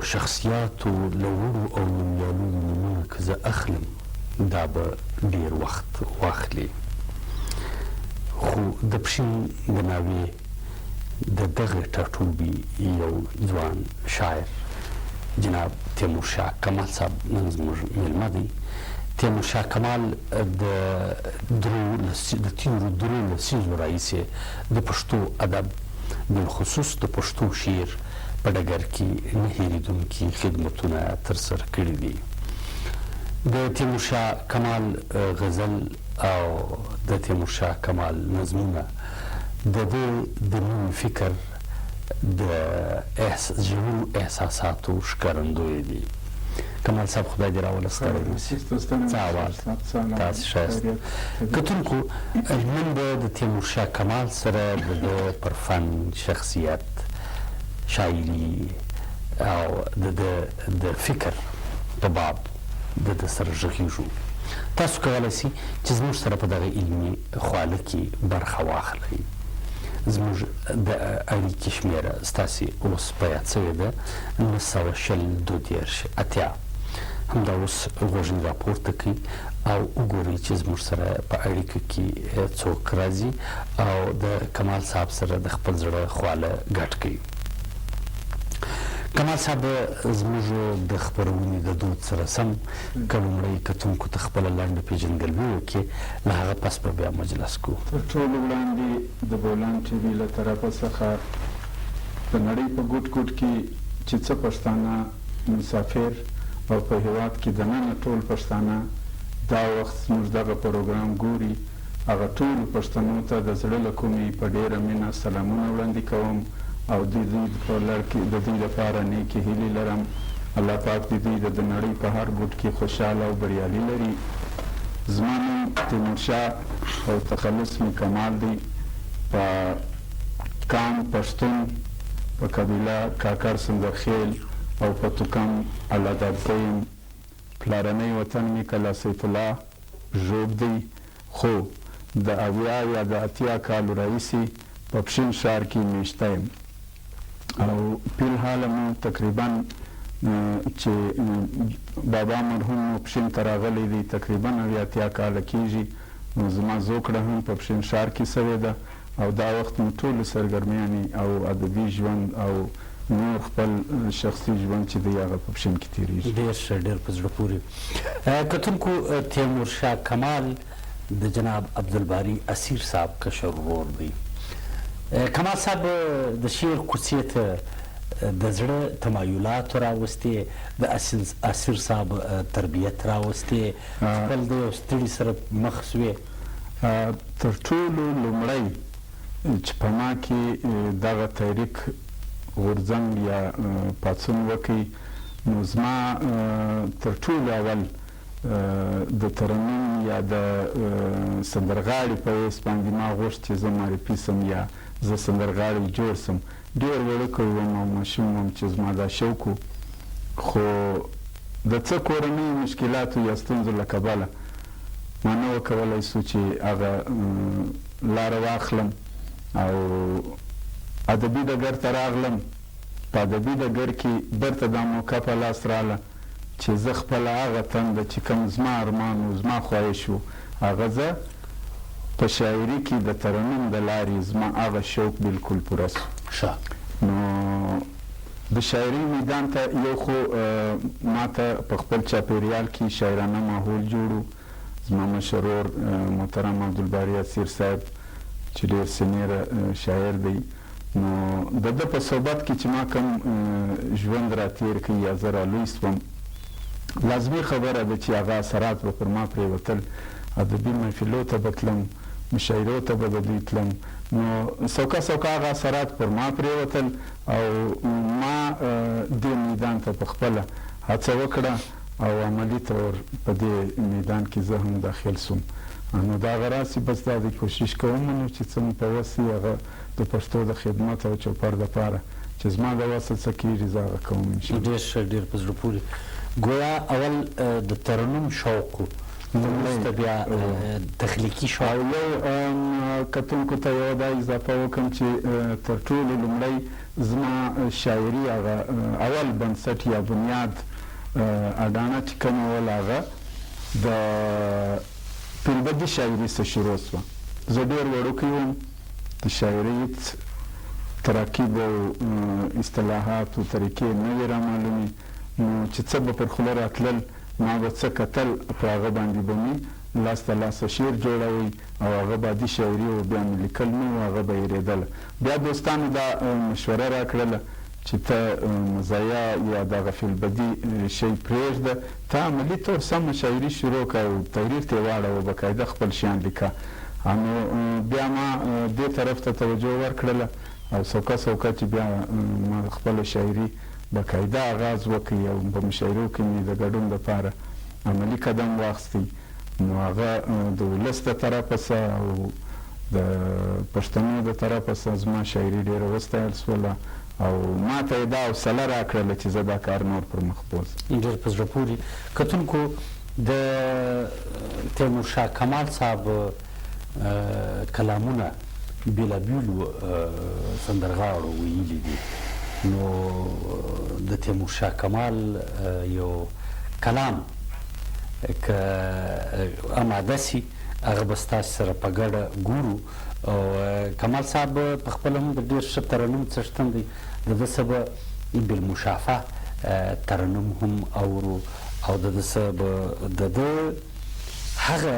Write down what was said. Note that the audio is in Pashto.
شخصیاتو له وړو او نومیالو نومونه که زه اخلم دا به ډېر وخت واخلي، خو د پښین د ناوې د دغه ټاټوبي یو ځوان شاعر جناب تیمورشاه کمال صاحب نن زموږ میلمه دی. تیمورشاه کمال د تېرو درو لسیزو راهیسې د پښتو ادب بالخصوص د پښتو شعر په ډګر کې نه هېرېدونکي خدمتونه ترسره کړي دي. د تیمورشاه کمال غزل او د تیمورشاه کمال نظمونه د ده د نوي فکر د ژورو احساساتو ښکارندوی دي. کمال صاحب خدای دې راولستلی څه احوال تاسې ښایست کتونکو نن به د تیمورشاه کمال سره د ده پر فن شخصیت شاعري او د فکر په باب د ده سره غږېږو. تاسو کولی شئ چې زموږ سره په دغه علمي خواله کې برخه واخلئ. زموږ د اړیکې شمېره ستاسې اوس په یاد شوې ده 920 همدا اوس غوږۍ راپورته کړئ او وګورئ چې زموږ سره په اړیکه کې څوک راځي او د کمال صاحب سره د خپل زړه خواله ګډ کړئ. کمال صاحب زموږ د خپرونې د دود سره سم که لومړی کتونکو ته خپله لنډه پېژندګلوي وکړي، له هغه پس به بیا مجلس کوو. تر ټولو وړاندې د بولان ټي وي له طرفه څخه د نړۍ په ګوټ ګوټ کې چې څه پښتانه مسافر او په هېواد کې دننه ټول پښتانه دا وخت زموږ دغه پروګرام ګوري، هغه ټولو پښتنو ته د زړه له کومې په ډېره مینه سلامونه وړاندې کوم او د دوی په لړ کې د دوی لپاره نیکې هیلې لرم. الله پاک د دوی د نړۍ په هر ګوټ کې خوشحاله او بریالي لري. زما نوم تیمورشاه او تخلص مې کمال دی. په کام پښتون په قبیله کاکړ سندرخیل او په توکم الله دادزی یم. پلارنی وطن مې کلا سیف الله ژوب دی، خو د 80 یا د 80 کالو راهیسې په پښین ښار کې میشته یم او فیالحال مو تقریبا چې بابا مرحوم مو پښین ته راغلی دی تقریبا 80 کاله کېږي. نو زما زوکړه هم په پښین ښار کې سوې ده او دا وخت مو ټولې سرګرمیانې او ادبي ژوند او نور خپل شخصي ژوند چې دی هغه په پښین کې تېرېږي. ډېر ښه، ډېر په زړه پورې. کتونکو تیمورشاه کمال د جناب عبدالباري اسیر صاحب کشر ورور دی. کمال صاحب د شعر کوڅې ته د زړه تمایلاتو راوستې، د اسیر صاحب تربیت راوستې، خپل د یو ستړي سره مخ سوې. تر ټولو لومړی چې په ما کې دغه تحریک غورځنګ یا پاڅون وکړي نو زما تر ټولو اول د ترنم یا د سندرغاړي په حیث باندې ما غوښت چې زه معرفي سم یا زه سندرغاړی جوړ سم. ډېر وړوکی وم او ماشوم وم چې زما دا شوق و، خو د څه کورنیو مشکلاتو یا ستونزو له کبله ما نه وکولی سو چې هغه لاره واخلم او ادبي ډګر ته راغلم. په ادبي ډګر کې برته دا موقع په لاس راله چې زه خپله هغه تنده چې کوم زما ارمان و زما خواهش و هغه زه په شاعري کې د ترنم د لارې زما هغه شوق بلکل پوره سو. نو د شاعري میدان ته یو خو ما ته په خپل چاپېریال کې شاعرانه ماحول جوړو. زما مشر ورور محترم عبدالباري اسیر صاحب چې ډېر سینیره شاعر دی، نو د ده په صحبت کې چې ما کوم ژوند راتېر کړي یا زه رالوی سوم، لازمي خبره ده چې هغه اثرات به پر ما پرېوتل. ادبي محفلو ته به تلم، مشاعرو ته به د دوی تلم، نو سوکه سوکه هغه اثرات پر ما پرېوتل او ما دې میدان ته په خپله هڅه وکړه او عملي طور په دې میدان کې زه هم داخل سوم. نو د هغه راسې بس دا د کوشش کوم نو چې څه مې په وس وي هغه د پښتو د خدمت او چوپړ دپاره چې زما د وسه څه کېږي زه هغه کوم انشاءالله. ډېر ښه، ډېر په زړه پورې. ګویا اول د ترنم شوق و، وروسته بیا تخلیقي شوق. او یو کتونکو ته یوه دا اضافه وکړم چې تر ټولو لومړی زما شاعري هغه اول بنسټ یا بنیاد اډانه چې کومه وله هغه د فیلبدي شاعري څخه شروع شوه. زه ډېر وړوکی وم، د شاعري تراکیب او اصطلاحات او طریقې نه وې رامعلومې، نو چې څه به پر خوله راتلل ما به څه کتل، په هغه باندې به مې لاس ته لاسه شعر جوړوئ او هغه بادي شاعري او بیا مې لیکل نه وو، هغه به هېرېدله. بیا دوستانو دا مشوره راکړله چې ته مزایا یا دغه فیلبدي شی پرېږده، ته عملي طور سمه شاعري شروع کړه او تحریر ته یې واړوه، باقاعده خپل شیان لیکه. نو بیا ما دې طرف ته توجه ورکړله او سوکه سوکه چې بیا ما خپله شاعري باقاعده آغاز وکړي او په مشاعرو کې مې د ګډون لپاره عملي قدم واخیستی. نو هغه د ولس د طرفه څخه او د پښتنو د طرفه څخه زما شاعري ډېره وستایل شوله او ما ته یې دا حوصله راکړله چې زه دا کار نور پر مخ بوځم. ډېر په زړه پورې. کتونکو د تیمورشاه کمال صاحب کلامونه بېلابېلو سندرغاړو ویلي دي، نو د تیمورشاه کمال یو کلام که اماده سي هغه به ستاسو سره په ګډه ګورو. او کمال صاحب په خپله هم د ډېر ښه ترنم څښتن دی، د ده څه به بالمشافه ترنم هم اورو او د ده څه به د ده هغه